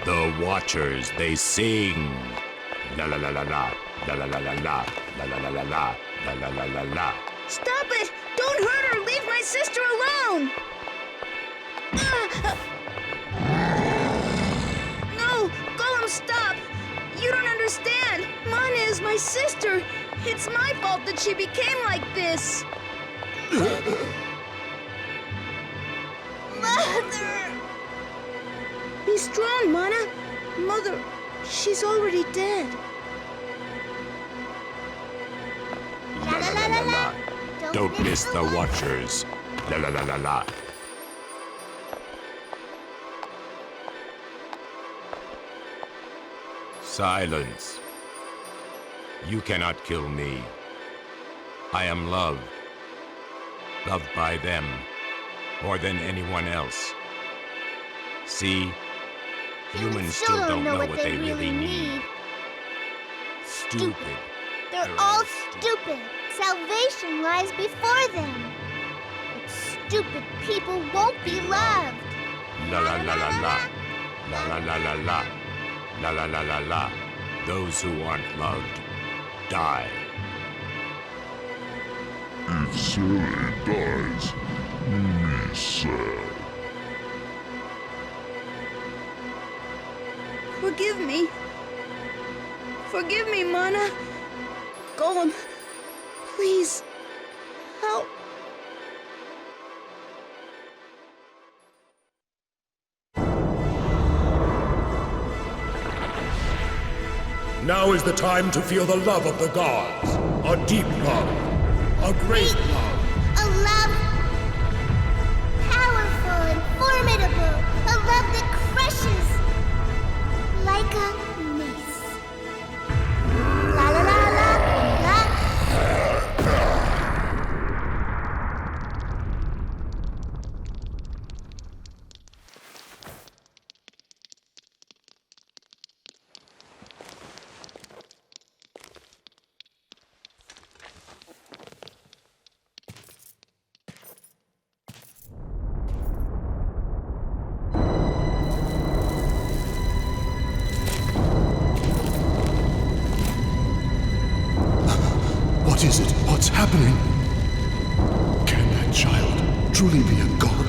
The Watchers, they sing. La la la la la, la la la la la, la la la la la, la la la la la. Stop it! Don't hurt her! Leave my sister alone! No! Gollum, stop! You don't understand! Mana is my sister! It's my fault that she became like this! Mother! Be strong, Mana! Mother, she's already dead. La la la la la. Don't miss the Watchers. La la la la la. Silence. You cannot kill me. I am loved. Loved by them more than anyone else. See? Humans still don't know what they really need. Stupid. They're all stupid. Salvation lies before them. But stupid people won't be loved. La la la la la. La la la la la. La la la la la. Those who aren't loved die. If Sarah dies, me sad. Forgive me. Forgive me, Mana. Gollum, please, help. Now is the time to feel the love of the gods. A deep love. A great love. A love powerful and formidable. A love that crushes like a mace. La la la la la. What is it? What's happening? Can that child truly be a god?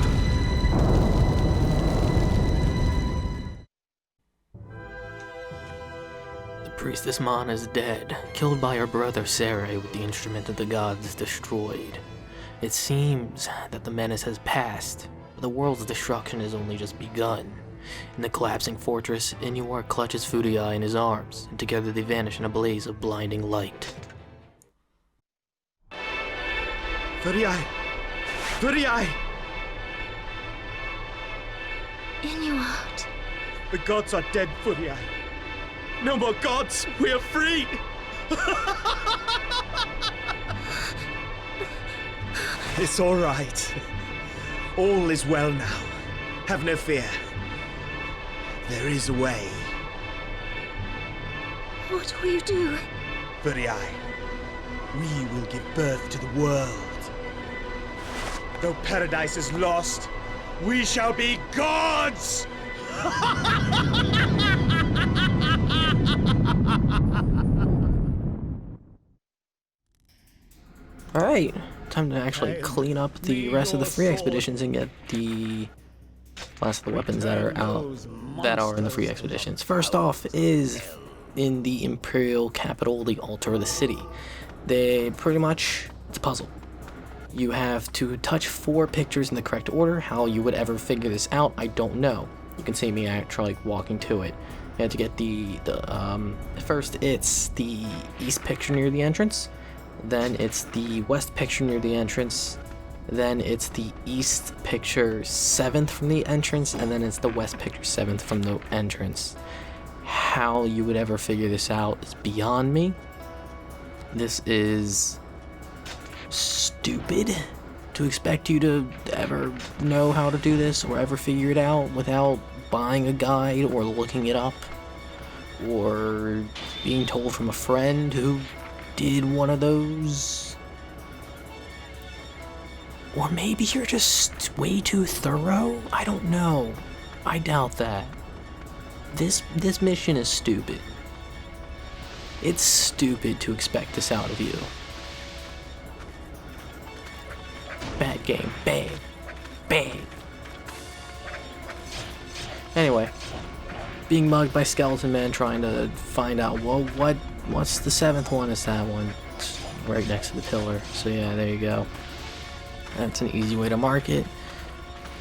The priestess Mana is dead, killed by her brother Sarai with the instrument of the gods destroyed. It seems that the menace has passed, but the world's destruction has only just begun. In the collapsing fortress, Inuar clutches Fudiai in his arms, and together they vanish in a blaze of blinding light. Fudiai! Fudiai! Inuart. The gods are dead, Fudiai. No more gods! We are free! It's all right. All is well now. Have no fear. There is a way. What will you do? Fudiai, we will give birth to the world. Though paradise is lost, we shall be gods! Alright, time to actually clean up the rest of the free expeditions and get the last of the weapons that are in the free expeditions. First off is in the Imperial capital, the altar of the city. It's a puzzle. You have to touch 4 pictures in the correct order. How you would ever figure this out, I don't know. You can see me actually walking to it. You have to get first it's the east picture near the entrance, then it's the west picture near the entrance, then it's the east picture 7th from the entrance, and then it's the west picture 7th from the entrance. How you would ever figure this out is beyond me. This is stupid to expect you to ever know how to do this or ever figure it out without buying a guide or looking it up or being told from a friend who did one of those. Or maybe you're just way too thorough? I don't know. I doubt that. This mission is stupid. It's stupid to expect this out of you. Bad game. Bad. Bad. Anyway, being mugged by skeleton men trying to find out, well, what's the 7th one? Is that one? It's right next to the pillar. So yeah, there you go. That's an easy way to mark it.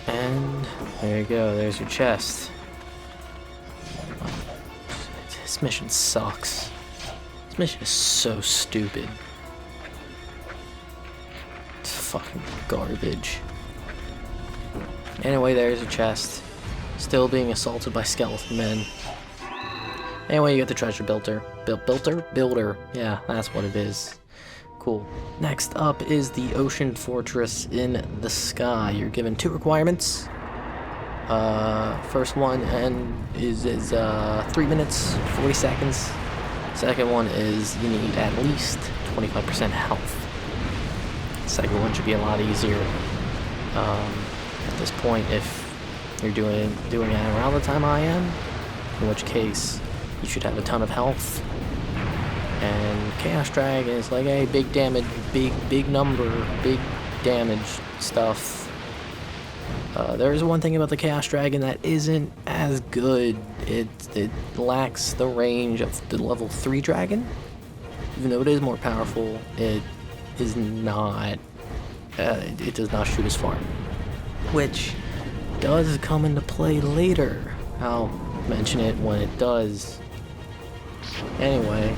And there you go, there's your chest. This mission sucks. This mission is so stupid. It's fucking garbage. Anyway, there's your chest. Still being assaulted by skeleton men. Anyway, you get the treasure builder. Builder. Yeah, that's what it is. Cool. Next up is the ocean fortress in the sky. You're given 2 requirements. First one is 3 minutes, 40 seconds. Second one is you need at least 25% health. Second one should be a lot easier. At this point, if you're doing it around the time I am, in which case you should have a ton of health. And Chaos Dragon is like, hey, big damage, big number, big damage stuff. There is one thing about the Chaos Dragon that isn't as good. It lacks the range of the level 3 dragon. Even though it is more powerful, it is not. It does not shoot as far, which does come into play later. I'll mention it when it does. Anyway,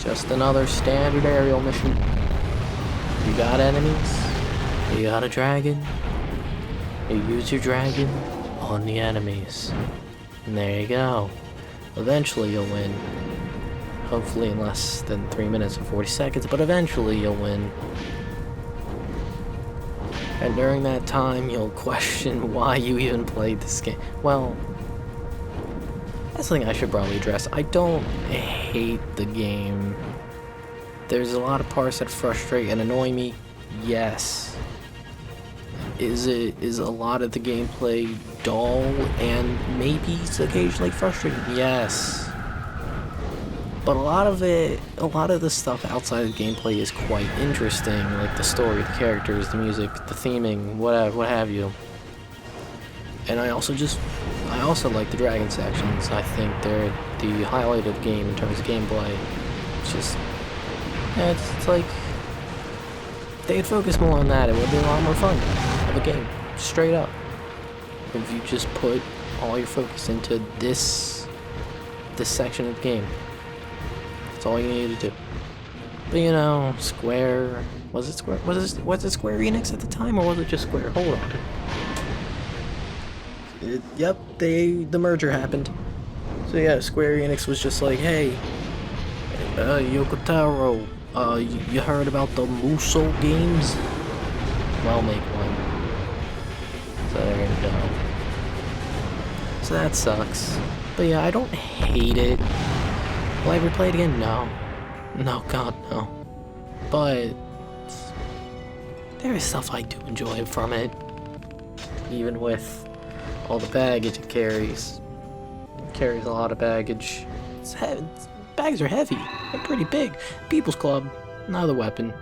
just another standard aerial mission. You got enemies, you got a dragon, you use your dragon on the enemies. And there you go. Eventually you'll win. Hopefully in less than 3 minutes and 40 seconds, but eventually you'll win. And during that time, you'll question why you even played this game. Well, that's something I should probably address. I don't hate the game. There's a lot of parts that frustrate and annoy me. Yes. Is a lot of the gameplay dull and maybe occasionally frustrating? Yes. But a lot of the stuff outside of the gameplay is quite interesting, like the story, the characters, the music, the theming, what have you. And I also like the dragon sections. I think they're the highlight of the game in terms of gameplay. It's just, yeah, it's like, if they had focused more on that, it would be a lot more fun of a game, straight up. If you just put all your focus into this section of the game. That's all you needed to do. But you know, Square, was it Square Enix at the time, or was it just Square? Hold on. Yep, the merger happened. So yeah, Square Enix was just like, hey, Yoko Taro, you heard about the Musou games? Well, make one. So there you go. So that sucks. But yeah, I don't hate it. Will I ever play it again? No. No, God, no. But there is stuff I do enjoy from it. Even with all the baggage it carries. It carries a lot of baggage. It's heavy. Bags are heavy. They're pretty big. People's Club, another weapon.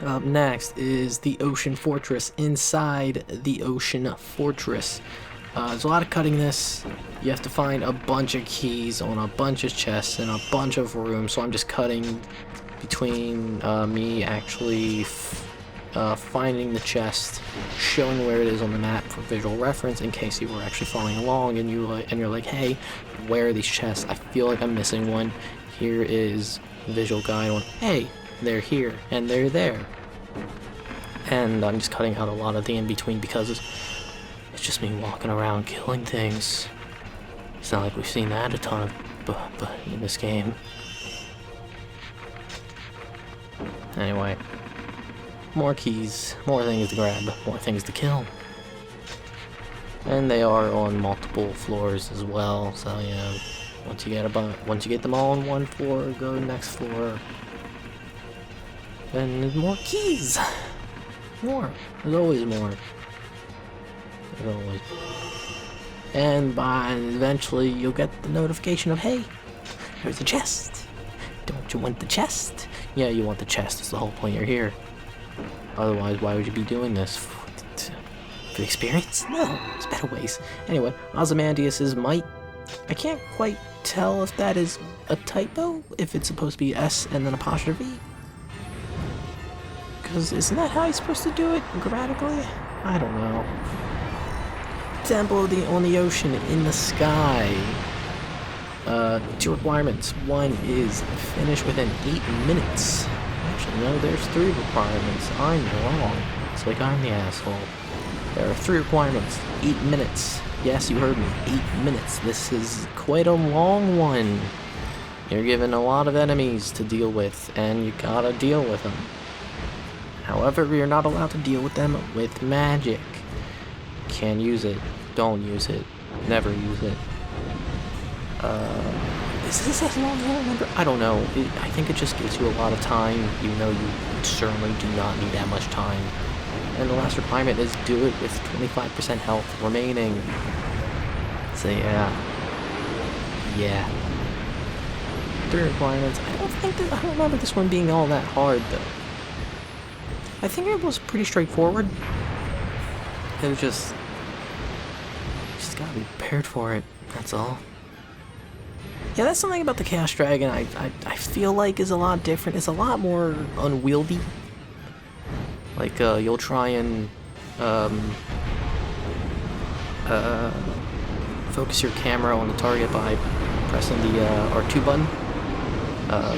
Up next is the Ocean Fortress. Inside the Ocean Fortress, there's a lot of cutting this. You have to find a bunch of keys on a bunch of chests and a bunch of rooms. So I'm just cutting between me actually finding the chest, showing where it is on the map for visual reference in case you were actually following along and you're like, hey, where are these chests? I feel like I'm missing one. Here is visual guide on, hey, they're here and they're there. And I'm just cutting out a lot of the in-between because it's just me walking around killing things. It's not like we've seen that a ton of but in this game. Anyway, more keys, more things to grab, more things to kill. And they are on multiple floors as well, so yeah, once you get them all on one floor, go to the next floor. Then there's more keys. More. There's always more. There's always. And eventually you'll get the notification of, hey, there's a chest. Don't you want the chest? Yeah, you want the chest. That's the whole point you're here. Otherwise, why would you be doing this? For the experience? No, there's better ways. Anyway, Ozymandias' might. I can't quite tell if that is a typo, if it's supposed to be S and then apostrophe. Because isn't that how you're supposed to do it grammatically? I don't know. Temple on the ocean in the sky. 2 requirements. 1 is finish within 8 minutes. Actually, no, there's 3 requirements. I'm wrong. It's like I'm the asshole. There are 3 requirements. 8 minutes. Yes, you heard me. 8 minutes. This is quite a long one. You're given a lot of enemies to deal with, and you gotta deal with them. However, you're not allowed to deal with them with magic. Can't use it. Don't use it. Never use it. Is this as long as I remember? I don't know. I think it just gives you a lot of time. You know, you certainly do not need that much time. And the last requirement is do it with 25% health remaining. So yeah. 3 requirements. I don't remember this one being all that hard though. I think it was pretty straightforward. It was just gotta be prepared for it. That's all. Yeah, that's something about the Chaos Dragon I feel like is a lot different. It's a lot more unwieldy. Like, you'll try and, focus your camera on the target by pressing the, R2 button,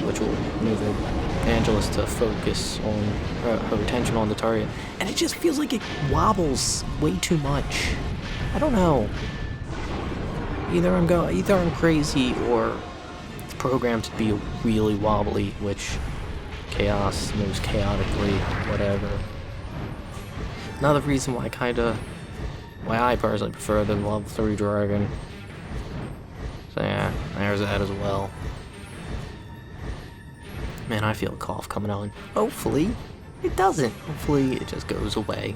which will move Angelus to focus on her attention on the target. And it just feels like it wobbles way too much. I don't know. Either I'm crazy or it's programmed to be really wobbly, which Chaos moves chaotically, whatever. Another reason why I personally prefer the level 3 dragon. So yeah, there's that as well. Man, I feel a cough coming on. Hopefully it doesn't. Hopefully it just goes away.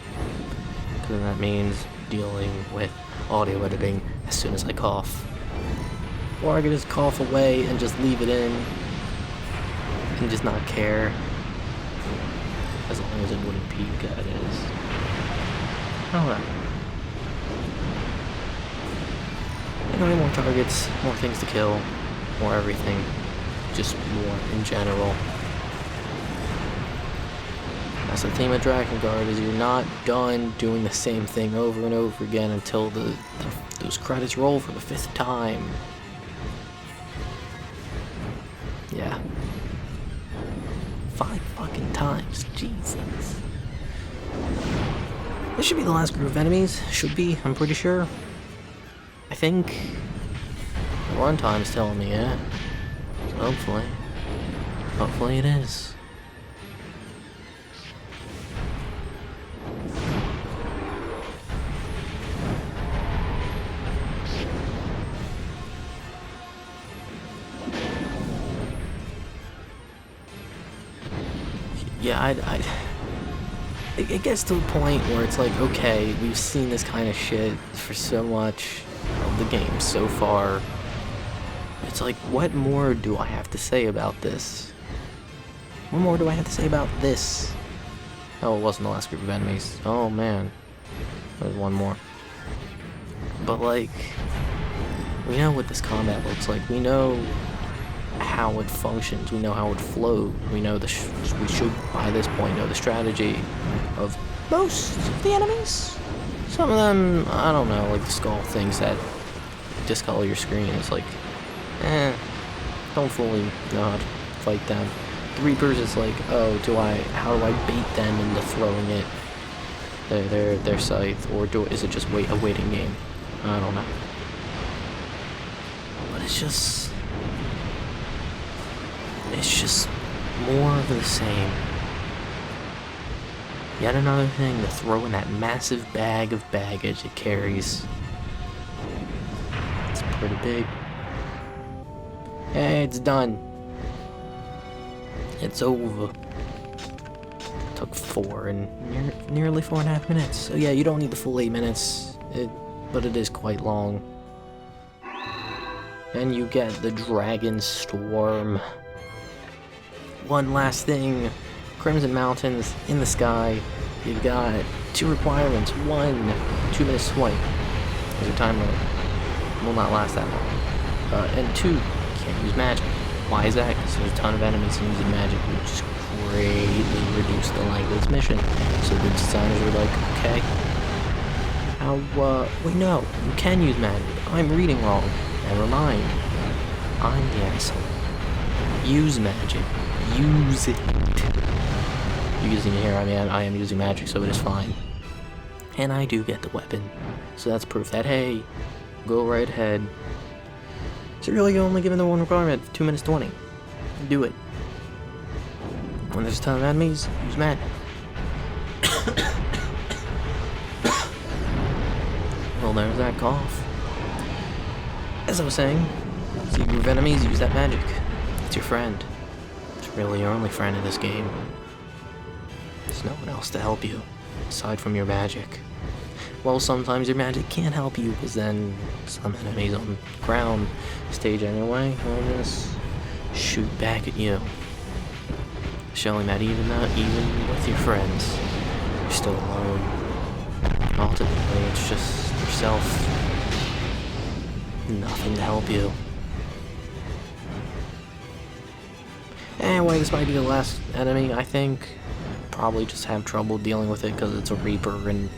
Because that means dealing with audio editing as soon as I cough. Or I could just cough away and just leave it in and just not care. As long as it wouldn't peak, that is. I don't know. Anyway, more targets, more things to kill, more everything. Just more in general. That's the theme of Drakengard, is you're not done doing the same thing over and over again until those credits roll for the 5th time. Yeah. 5 fucking times. Jesus. This should be the last group of enemies. Should be, I'm pretty sure. I think. The runtime's telling me, yeah. So hopefully. Hopefully it is. Yeah, it gets to a point where it's like, okay, we've seen this kind of shit for so much of the game so far. It's like, what more do I have to say about this? What more do I have to say about this? Oh, it wasn't the last group of enemies. Oh, man. There's one more. But, like, we know what this combat looks like. We know how it functions. We know how it flows. We know we should, by this point, know the strategy of most of the enemies. Some of them, I don't know, like the skull things that discolor your screen. It's like, don't fully know how to fight them. The Reapers is like, oh, how do I bait them into throwing it, their scythe, or is it just a waiting game? I don't know. But it's just more of the same. Yet another thing to throw in that massive bag of baggage it carries. It's pretty big. Hey, it's done. It's over. Took 4 and nearly 4.5 minutes. So yeah, you don't need the full 8 minutes. but it is quite long. And you get the Dragon Storm. One last thing, Crimson Mountains in the sky. You've got 2 requirements. 1, 2 minutes 20. Because your timer will not last that long. And 2, you can't use magic. Why is that? Because there's a ton of enemies using magic, which just greatly reduce the length of this mission. So the designers were like, okay, wait, no, you can use magic. I'm reading wrong. Never mind. I'm the asshole. Use magic. Use it. You can hear I am using magic, so it is fine. And I do get the weapon. So that's proof that, hey, go right ahead. So really you're only given the 1 requirement, 2 minutes 20. Do it. When there's a ton of enemies, use magic. Well, there's that cough. As I was saying, see a group of enemies, use that magic. It's your friend. It's really your only friend in this game. There's no one else to help you, aside from your magic. Well, sometimes your magic can't help you, because then some enemies on the ground stage anyway will just shoot back at you. Showing that even with your friends, you're still alone. Ultimately, it's just yourself. Nothing to help you. Anyway, this might be the last enemy, I think. Probably just have trouble dealing with it because it's a Reaper and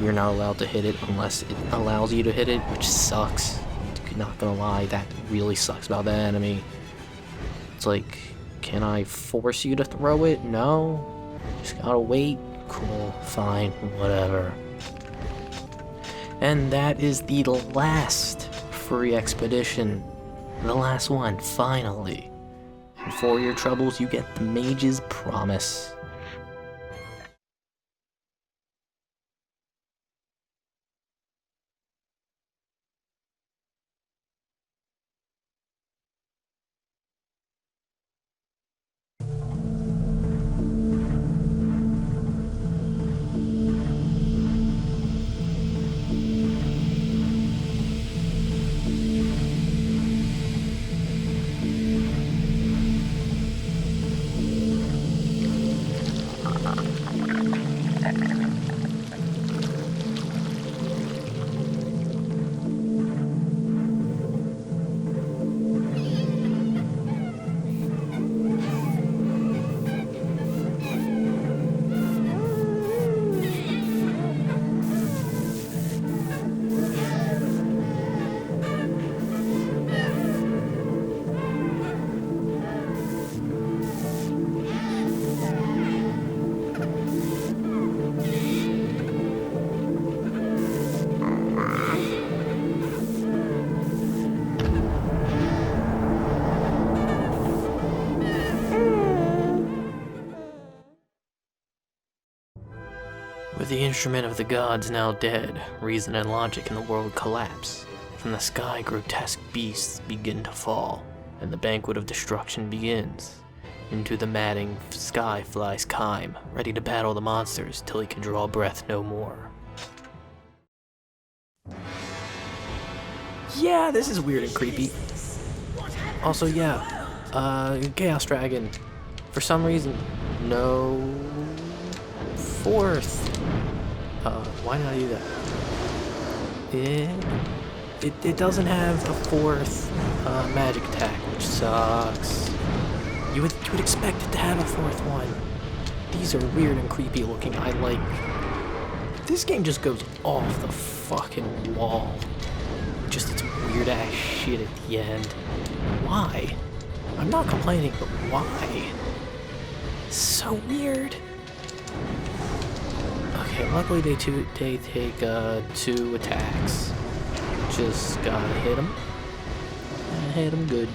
you're not allowed to hit it unless it allows you to hit it, which sucks. Not gonna lie, that really sucks about that enemy. It's like, can I force you to throw it? No. Just gotta wait. Cool, fine, whatever. And that is the last free expedition. The last one, finally. And for your troubles, you get the Mage's Promise. With the instrument of the gods now dead, reason and logic in the world collapse. From the sky, grotesque beasts begin to fall, and the banquet of destruction begins. Into the madding sky flies Keim, ready to battle the monsters till he can draw breath no more. Yeah, this is weird and creepy. Also, yeah, Chaos Dragon. For some reason, no fourth. Why did I do that? It doesn't have a fourth magic attack, which sucks. You would expect it to have a fourth one. These are weird and creepy looking. This game just goes off the fucking wall. Just its weird ass shit at the end. Why? I'm not complaining, but why? It's so weird. Okay, luckily they take 2 attacks. Just gotta hit them. And hit them good.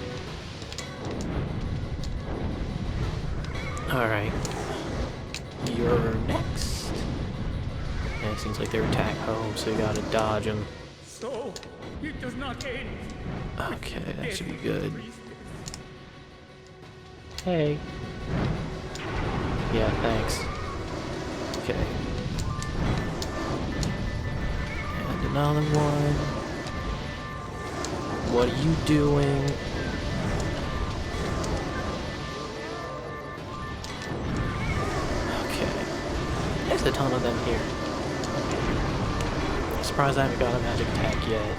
Alright. You're next. Yeah, it seems like they're attack home, so you gotta dodge them. So, it does not end. Okay, that should be good. Hey. Yeah, thanks. Okay. And another one. What are you doing? Okay. There's a ton of them here. I'm surprised I haven't got a magic attack yet.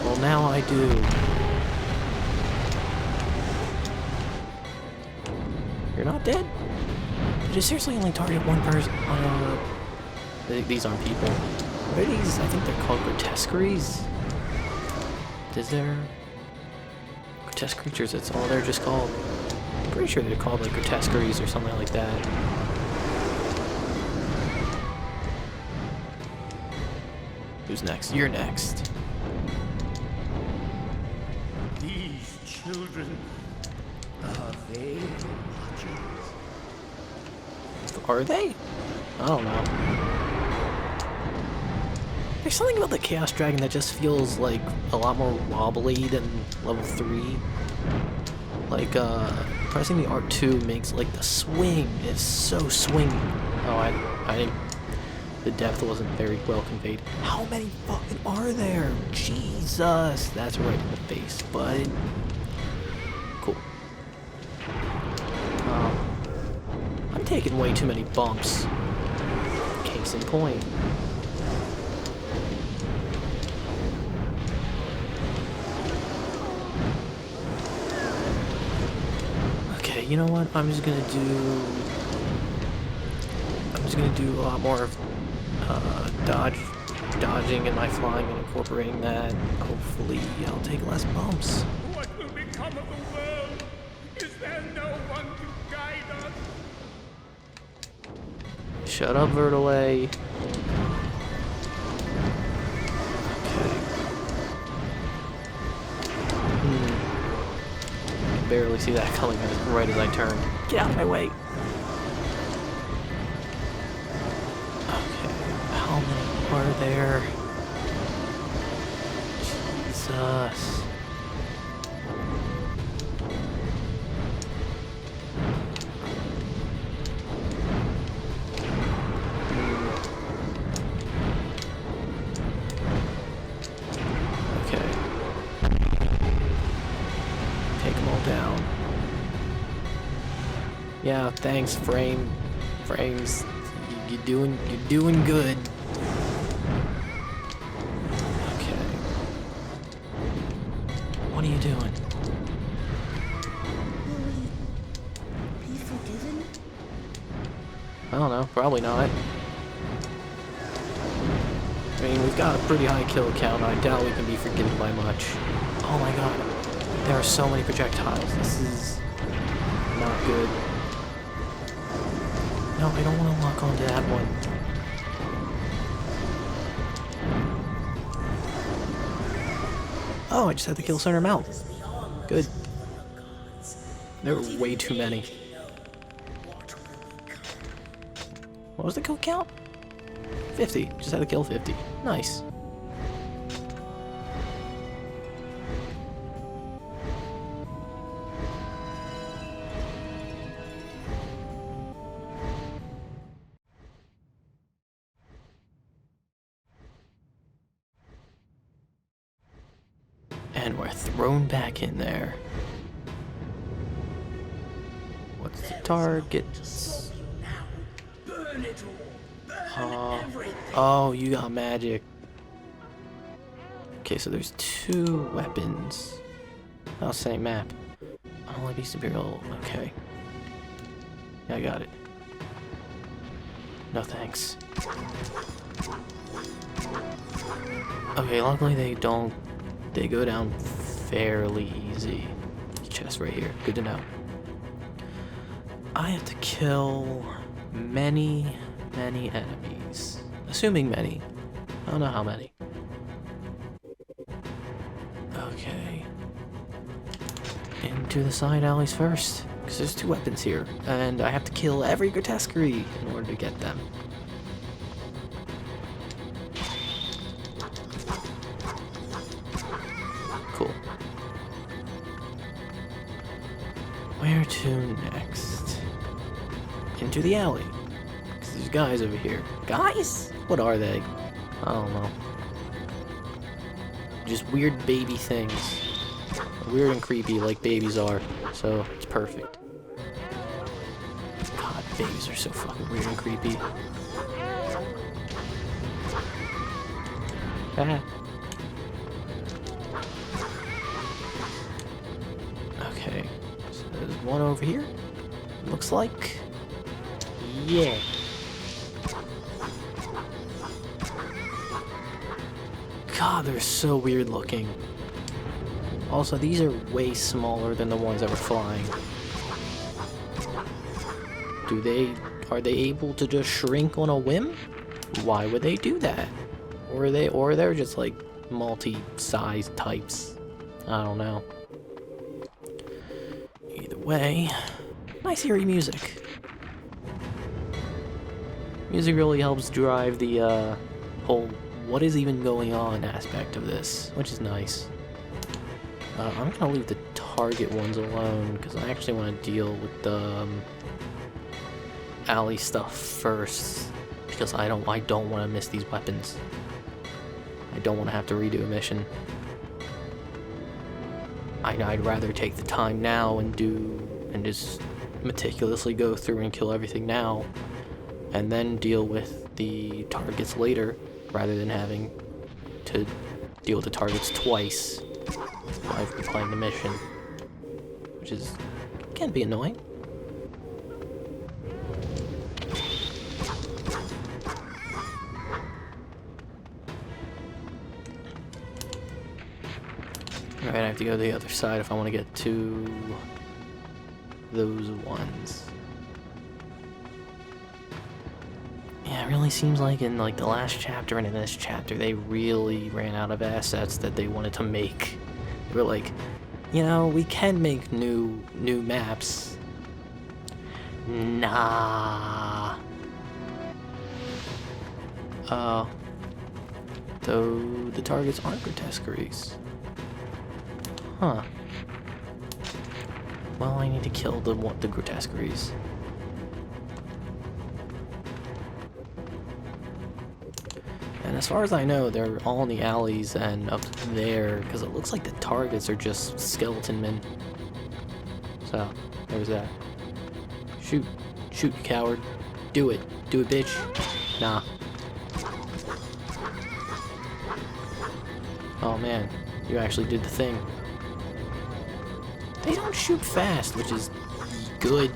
Well, now I do. You're not dead? Did you seriously only target one person? These aren't people. What are these? I think they're called grotesqueries. Is there grotesque creatures? That's all they're just called. I'm pretty sure they're called like grotesqueries or something like that. Who's next? You're next. These children, are they watchers? Are they? I don't know. There's something about the Chaos Dragon that just feels like a lot more wobbly than level 3. Like, pressing the R2 makes like the swing is so swingy. Oh, I didn't. The depth wasn't very well conveyed. How many fucking are there? Jesus, that's right in the face, bud. Cool. I'm taking way too many bumps. Case in point. Okay, you know what? I'm just gonna do a lot more of dodging and my flying and incorporating that. Hopefully I'll take less bumps. What will become of the world? Is there no one to guide us? Shut up, Vertile. Okay. I can barely see that coming right as I turn. Get out of my way. How many are there? Jesus. Okay. Take them all down. Yeah, thanks, frames. You're doing good. What are you doing? Will we be forgiven? I don't know. Probably not. I mean, we've got a pretty high kill count. I doubt we can be forgiven by much. Oh my god. There are so many projectiles. This is not good. No, I don't want to lock onto that one. Oh, I just had to kill center mount. Good. There were way too many. What was the kill count? 50. Just had to kill 50. Nice. And we're thrown back in there. What's the target? Oh, you got magic. Okay, so there's 2 weapons. Oh, same map. Only be superior. Okay. Yeah, I got it. No thanks. Okay, luckily they don't. They go down fairly easy. Chest right here. Good to know. I have to kill many enemies. Assuming many. I don't know how many. Okay. Into the side alleys first. Because there's 2 weapons here. And I have to kill every grotesquerie in order to get them. Cool. Where to next? Into the alley. Because there's guys over here. Guys? What are they? I don't know. Just weird baby things. Weird and creepy like babies are, so it's perfect. God, babies are so fucking weird and creepy. Ah. Okay, so there's one over here. Looks like. Yeah. God, they're so weird looking. Also, these are way smaller than the ones that were flying. Are they able to just shrink on a whim? Why would they do that? Or they're just like multi-size types. I don't know. Either way, nice eerie music. Music really helps drive the whole what is even going on aspect of this, which is nice. I'm gonna leave the target ones alone because I actually want to deal with the alley stuff first because I don't want to miss these weapons. I don't want to have to redo a mission. I'd rather take the time now and just meticulously go through and kill everything now, and then deal with the targets later, rather than having to deal with the targets twice while I've been playing the mission, which can be annoying. Alright, I have to go to the other side if I want to get to those ones. Yeah, it really seems like in like the last chapter and in this chapter, they really ran out of assets that they wanted to make. They were like, you know, we can make new maps. Nah. Though the targets aren't grotesqueries. Huh. Well, I need to kill the grotesqueries. And as far as I know, they're all in the alleys and up there, because it looks like the targets are just skeleton men. So, there's that. Shoot. Shoot, you coward. Do it. Do it, bitch. Nah. Oh man, you actually did the thing. They don't shoot fast, which is good.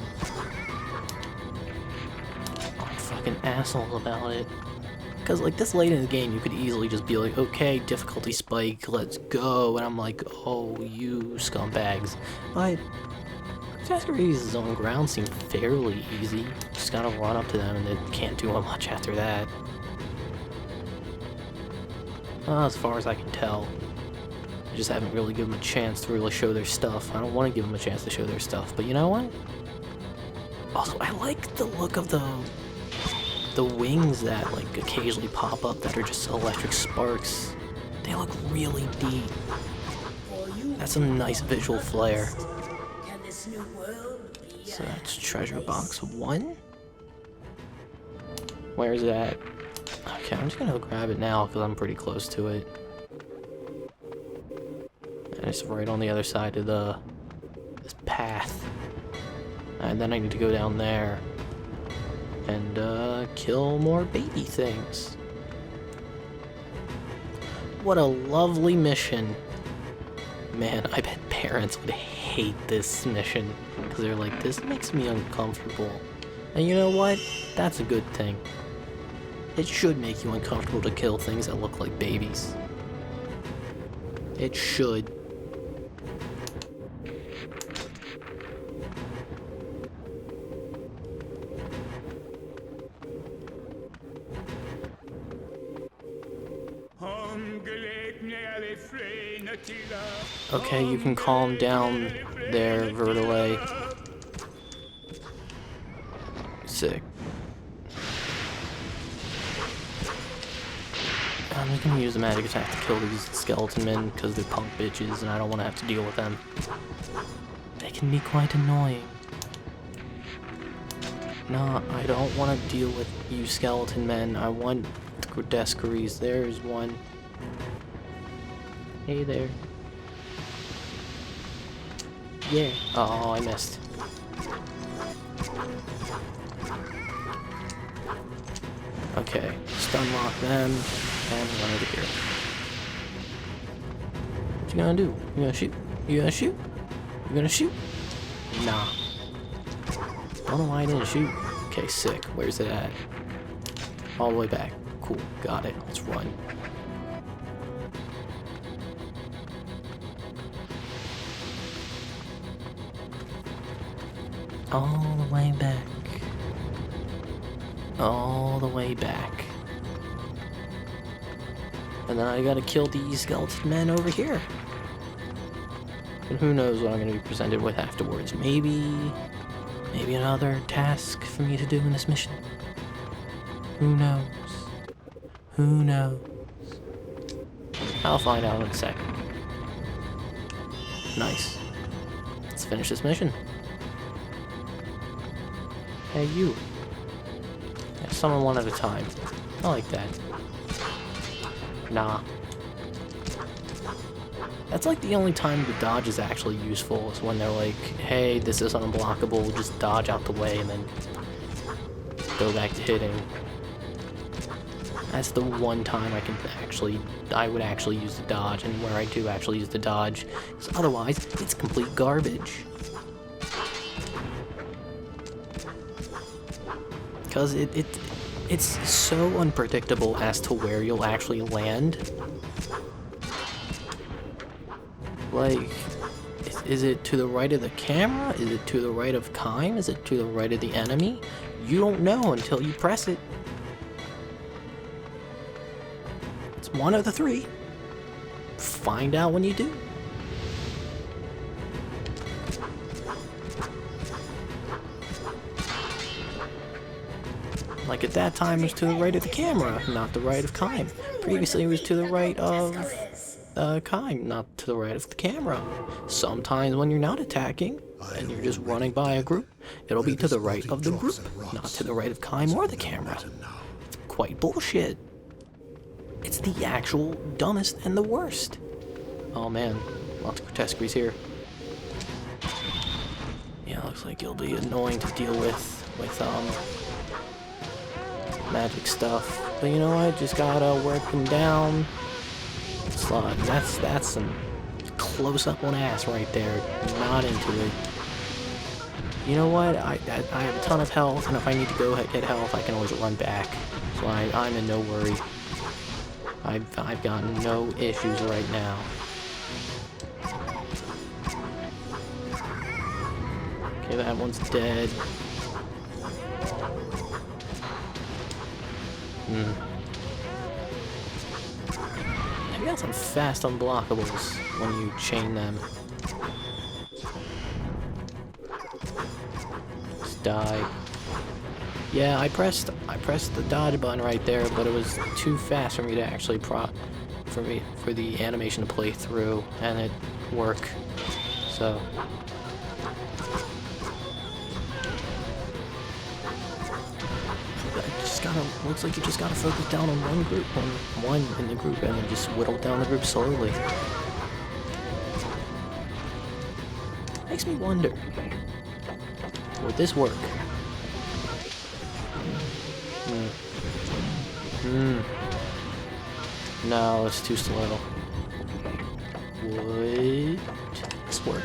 I'm fucking asshole about it. Because, like, this late in the game, you could easily just be like, okay, difficulty spike, let's go. And I'm like, oh, you scumbags. But grotesqueries on ground seem fairly easy. Just gotta run up to them and they can't do much after that. Well, as far as I can tell. I just haven't really given them a chance to really show their stuff. I don't want to give them a chance to show their stuff, but you know what? Also, I like the look of the wings that like occasionally pop up that are just electric sparks. They look really neat. That's some nice visual flair. So that's treasure box 1. Where's that? Okay, I'm just gonna go grab it now because I'm pretty close to it. And it's right on the other side of this path. And then I need to go down there and kill more baby things. What a lovely mission. Man, I bet parents would hate this mission because they're like, this makes me uncomfortable. And you know what? That's a good thing. It should make you uncomfortable to kill things that look like babies. It should. Okay, you can calm down there, Vertile. Sick. I'm just gonna use the magic attack to kill these skeleton men because they're punk bitches and I don't want to have to deal with them. They can be quite annoying. Nah, I don't want to deal with you skeleton men. I want Grodescaries. There's one. Hey there. Yeah. Oh, I missed. Okay, stun lock them and run over here. What you gonna do? You gonna shoot? You gonna shoot? You gonna shoot? Nah. Don't know why I didn't shoot. Okay, sick. Where's it at? All the way back. Cool, got it. Let's run. All the way back. All the way back. And then I gotta kill these skeleton men over here. And who knows what I'm gonna be presented with afterwards. Maybe another task for me to do in this mission. Who knows? Who knows? I'll find out in a second. Nice. Let's finish this mission. Hey, you. Yeah, summon one at a time. I like that. Nah. That's like the only time the dodge is actually useful, is when they're like, hey, this is unblockable, just dodge out the way and then go back to hitting. That's the one time I would actually use the dodge, and where I do actually use the dodge, because otherwise, it's complete garbage. Because it's so unpredictable as to where you'll actually land. Like, is it to the right of the camera? Is it to the right of Keim? Is it to the right of the enemy? You don't know until you press it. It's one of the three. Find out when you do. Like at that time, it was to the right of the camera, not the right of Keim. Previously, it was to the right of Keim, not to the right of the camera. Sometimes when you're not attacking, and you're just running by a group, it'll be to the right of the group, not to the right of Keim or the camera. It's quite bullshit. It's the actual dumbest and the worst. Oh man, lots of Grodescaries here. Yeah, looks like it'll be annoying to deal with magic stuff. But you know what? Just gotta work them down. Slug. That's some close up on ass right there. Not into it. You know what? I have a ton of health, and if I need to go get health, I can always run back. So I'm in no worry. I've got no issues right now. Okay, that one's dead. You got some fast unblockables when you chain them. Just die. Yeah, I pressed the dodge button right there, but it was too fast for me to actually for the animation to play through and it work. So looks like you just gotta focus down on one group, one in the group, and then just whittle down the group slowly. Makes me wonder, would this work? No, it's too slow. Would this work?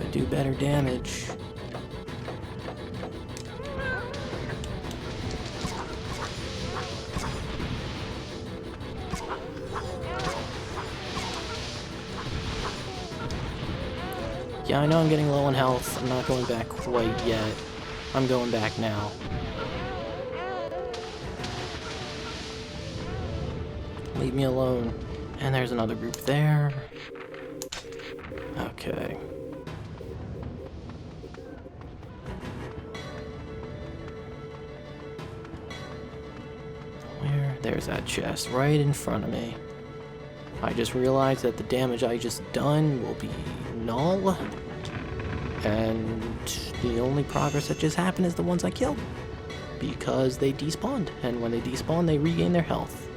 Do better damage. Yeah, I know I'm getting low on health. I'm not going back quite yet. I'm going back now. Leave me alone. And there's another group there. Okay. There's that chest right in front of me. I just realized that the damage I just done will be null. And the only progress that just happened is the ones I killed. Because they despawned. And when they despawn, they regain their health.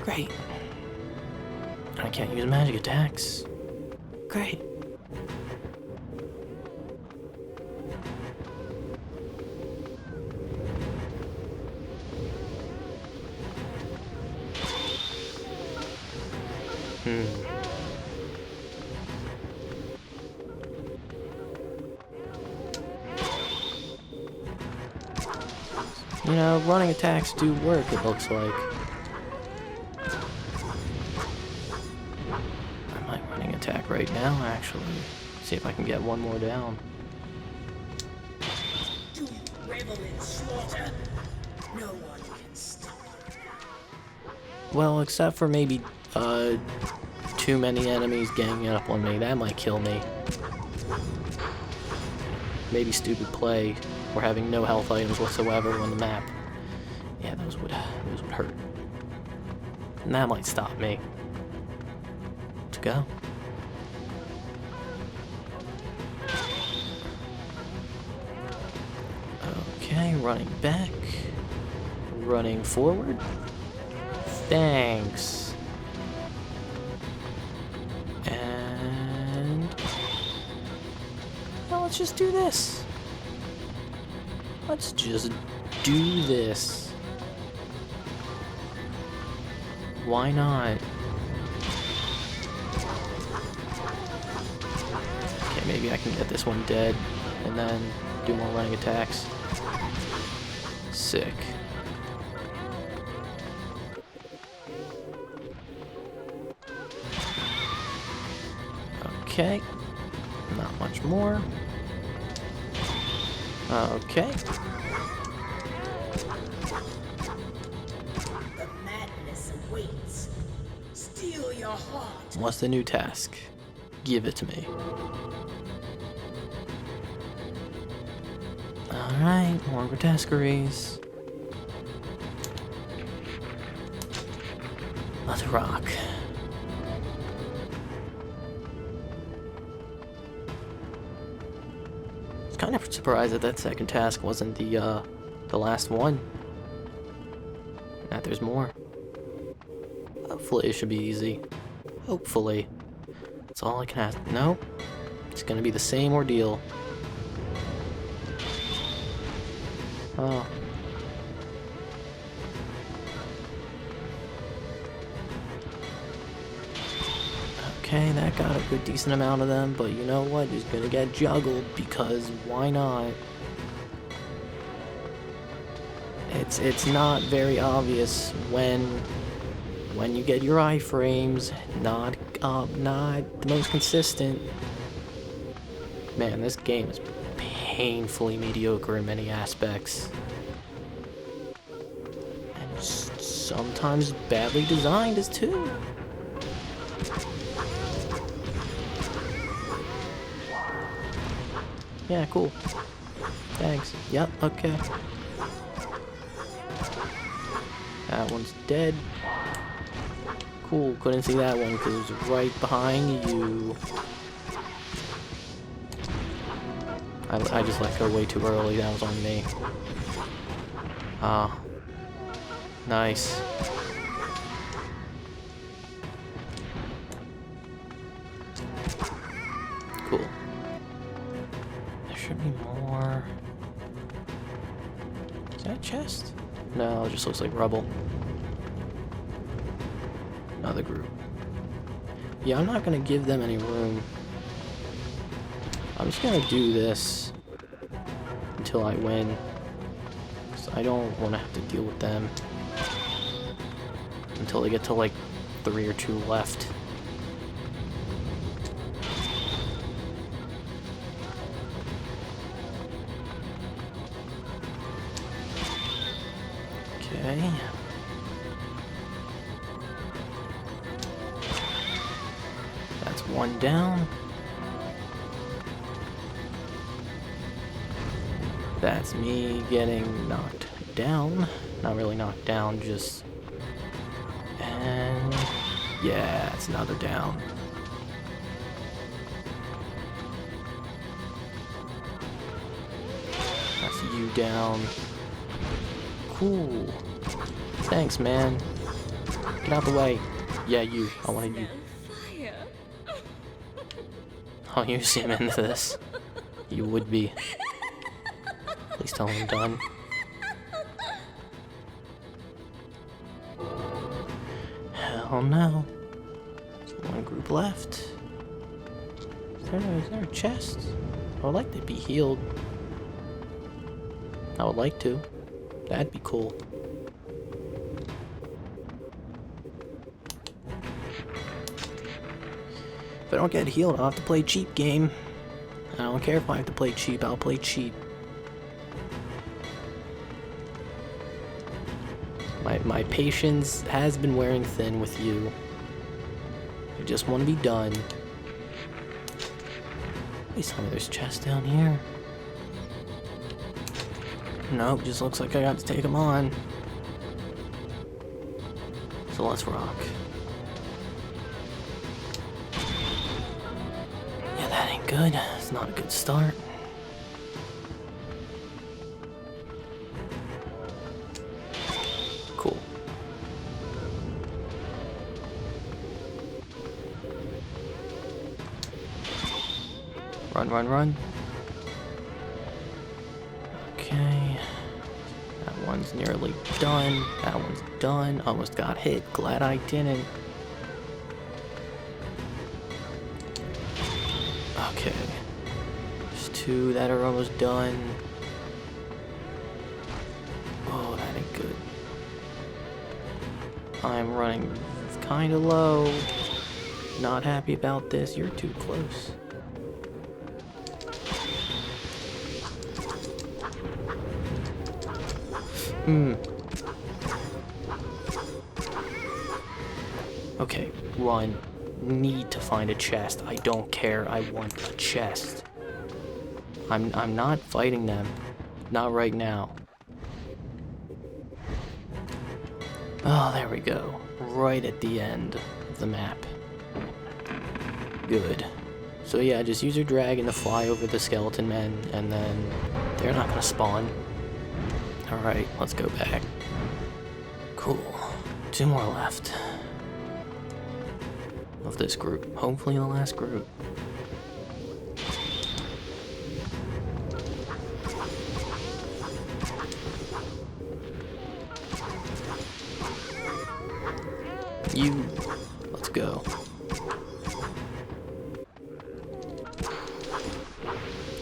Great. I can't use magic attacks. Great. You know, running attacks do work, it looks like. I might running attack right now, actually. See if I can get one more down. Do you revel in slaughter? No one can stop you. Well, except for maybe, too many enemies ganging up on me. That might kill me. Maybe stupid play, or having no health items whatsoever on the map. Yeah, those would hurt. And that might stop me. Let's go. Okay, running back. Running forward. Thanks. And now let's just do this. Let's just do this. Why not? Okay, maybe I can get this one dead and then do more running attacks. Sick. Okay. Not much more. Okay. The madness awaits. Steal your heart. What's the new task? Give it to me. Alright, more grotesqueries. Let's rock. Kind of surprised that that second task wasn't the last one. That there's more. Hopefully it should be easy. Hopefully. That's all I can ask. No. It's gonna be the same ordeal. Oh. Okay, that got a good decent amount of them, but you know what? He's gonna get juggled because why not? It's not very obvious when you get your iframes, not the most consistent. Man, this game is painfully mediocre in many aspects. And sometimes badly designed as too. Yeah, cool. Thanks. Yep, okay. That one's dead. Cool, couldn't see that one because it was right behind you. I just let go way too early, that was on me. Ah. Nice. Cool. There should be more. Is that a chest? No, it just looks like rubble. Another group. Yeah, I'm not gonna give them any room. I'm just gonna do this until I win. 'Cause I don't want to have to deal with them until they get to like 3 or 2 left. Okay. That's one down. That's me getting knocked down. Not really knocked down, just... And... Yeah, it's another down. That's you down. Cool. Thanks, man. Get out the way. Yeah, you. I wanted you. Oh, you seem into this. You would be. Please tell me I'm done. Hell no. One group left. Is there a chest? I would like to be healed. I would like to. That'd be cool. If I don't get healed, I'll have to play cheap game. I don't care if I have to play cheap, I'll play cheap. My patience has been wearing thin with you. I just want to be done. Please tell me there's a chest down here. Nope, just looks like I got to take them on. So let's rock. Yeah, that ain't good. It's not a good start. Cool. Run, run, run. Okay. That one's nearly done. That one's done. Almost got hit. Glad I didn't. Okay. There's two that are almost done. Oh, that ain't good. I'm running kind of low. Not happy about this. You're too close. Okay, run. Need to find a chest. I don't care. I want a chest. I'm not fighting them. Not right now. Oh, there we go. Right at the end of the map. Good. So yeah, just use your dragon to fly over the skeleton men, and then they're not gonna spawn. Alright, let's go back. Cool. Two more left. Of this group. Hopefully the last group. You. Let's go.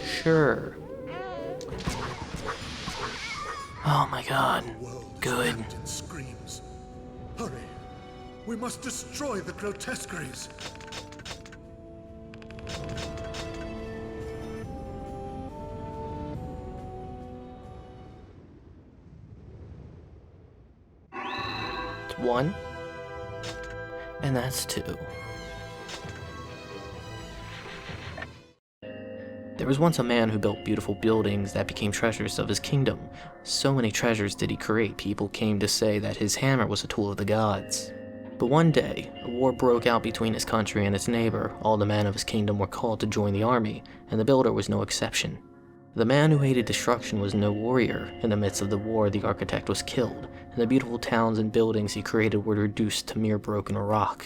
Sure. Oh my god. Good. Screams. Hurry. We must destroy the grotesqueries. It's one. And that's two. There was once a man who built beautiful buildings that became treasures of his kingdom. So many treasures did he create, people came to say that his hammer was a tool of the gods. But one day, a war broke out between his country and its neighbor. All the men of his kingdom were called to join the army, and the builder was no exception. The man who hated destruction was no warrior. In the midst of the war, the architect was killed, and the beautiful towns and buildings he created were reduced to mere broken rock.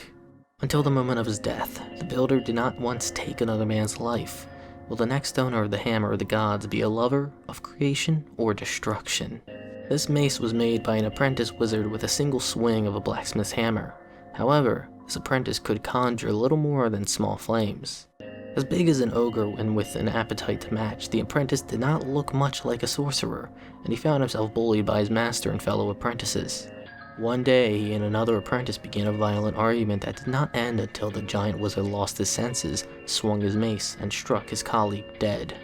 Until the moment of his death, the builder did not once take another man's life. Will the next owner of the hammer of the gods be a lover of creation or destruction? This mace was made by an apprentice wizard with a single swing of a blacksmith's hammer. However, this apprentice could conjure little more than small flames. As big as an ogre and with an appetite to match, the apprentice did not look much like a sorcerer, and he found himself bullied by his master and fellow apprentices. One day, he and another apprentice began a violent argument that did not end until the giant wizard lost his senses, swung his mace, and struck his colleague dead.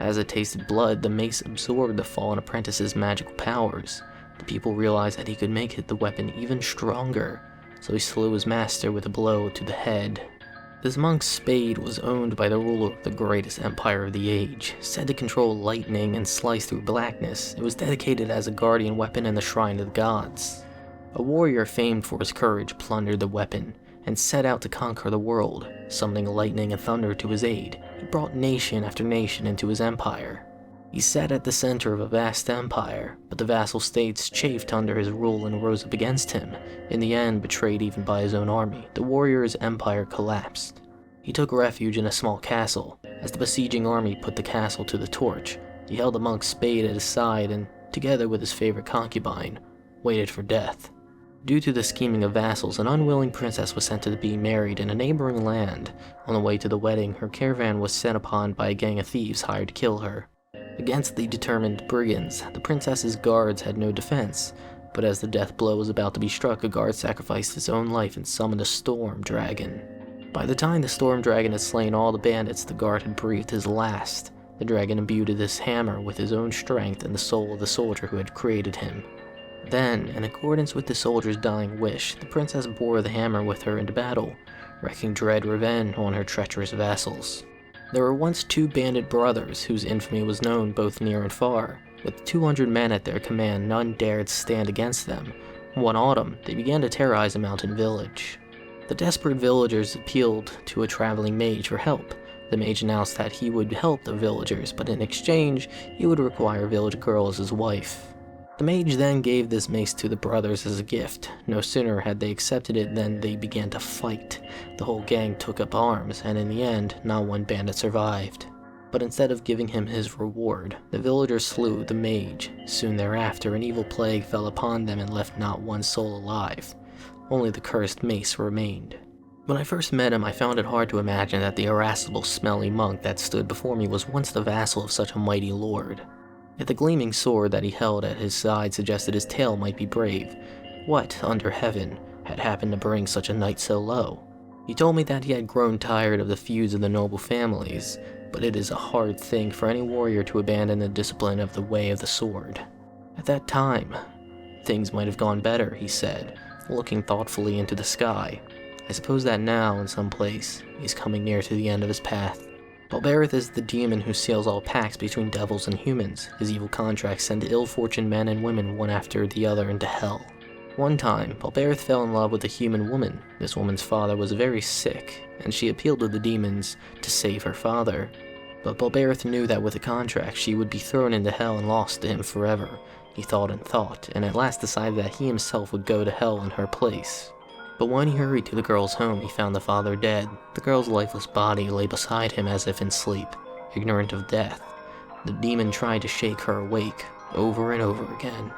As it tasted blood, the mace absorbed the fallen apprentice's magical powers. The people realized that he could make the weapon even stronger, so he slew his master with a blow to the head. This monk's spade was owned by the ruler of the greatest empire of the age. Said to control lightning and slice through blackness, it was dedicated as a guardian weapon in the shrine of the gods. A warrior famed for his courage plundered the weapon, and set out to conquer the world. Summoning lightning and thunder to his aid, he brought nation after nation into his empire. He sat at the center of a vast empire, but the vassal states chafed under his rule and rose up against him. In the end, betrayed even by his own army, the warrior's empire collapsed. He took refuge in a small castle. As the besieging army put the castle to the torch, he held a monk's spade at his side and, together with his favorite concubine, waited for death. Due to the scheming of vassals, an unwilling princess was sent to be married in a neighboring land. On the way to the wedding, her caravan was set upon by a gang of thieves hired to kill her. Against the determined brigands, the princess's guards had no defense, but as the death blow was about to be struck, a guard sacrificed his own life and summoned a storm dragon. By the time the storm dragon had slain all the bandits, the guard had breathed his last. The dragon imbued this hammer with his own strength and the soul of the soldier who had created him. Then, in accordance with the soldier's dying wish, the princess bore the hammer with her into battle, wreaking dread revenge on her treacherous vassals. There were once 2 bandit brothers whose infamy was known both near and far. With 200 men at their command, none dared stand against them. One autumn, they began to terrorize a mountain village. The desperate villagers appealed to a traveling mage for help. The mage announced that he would help the villagers, but in exchange, he would require a village girl as his wife. The mage then gave this mace to the brothers as a gift. No sooner had they accepted it than they began to fight. The whole gang took up arms, and in the end, not one bandit survived. But instead of giving him his reward, the villagers slew the mage. Soon thereafter, an evil plague fell upon them and left not one soul alive. Only the cursed mace remained. When I first met him, I found it hard to imagine that the irascible, smelly monk that stood before me was once the vassal of such a mighty lord. Yet the gleaming sword that he held at his side suggested his tale might be brave. What, under heaven, had happened to bring such a knight so low? He told me that he had grown tired of the feuds of the noble families, but it is a hard thing for any warrior to abandon the discipline of the way of the sword. At that time, things might have gone better, he said, looking thoughtfully into the sky. I suppose that now, in some place, he's coming near to the end of his path. Balberith is the demon who seals all pacts between devils and humans. His evil contracts send ill-fortuned men and women one after the other into hell. One time, Balberith fell in love with a human woman. This woman's father was very sick, and she appealed to the demons to save her father. But Balberith knew that with a contract, she would be thrown into hell and lost to him forever. He thought and thought, and at last decided that he himself would go to hell in her place. But when he hurried to the girl's home, he found the father dead. The girl's lifeless body lay beside him as if in sleep, ignorant of death. The demon tried to shake her awake, over and over again.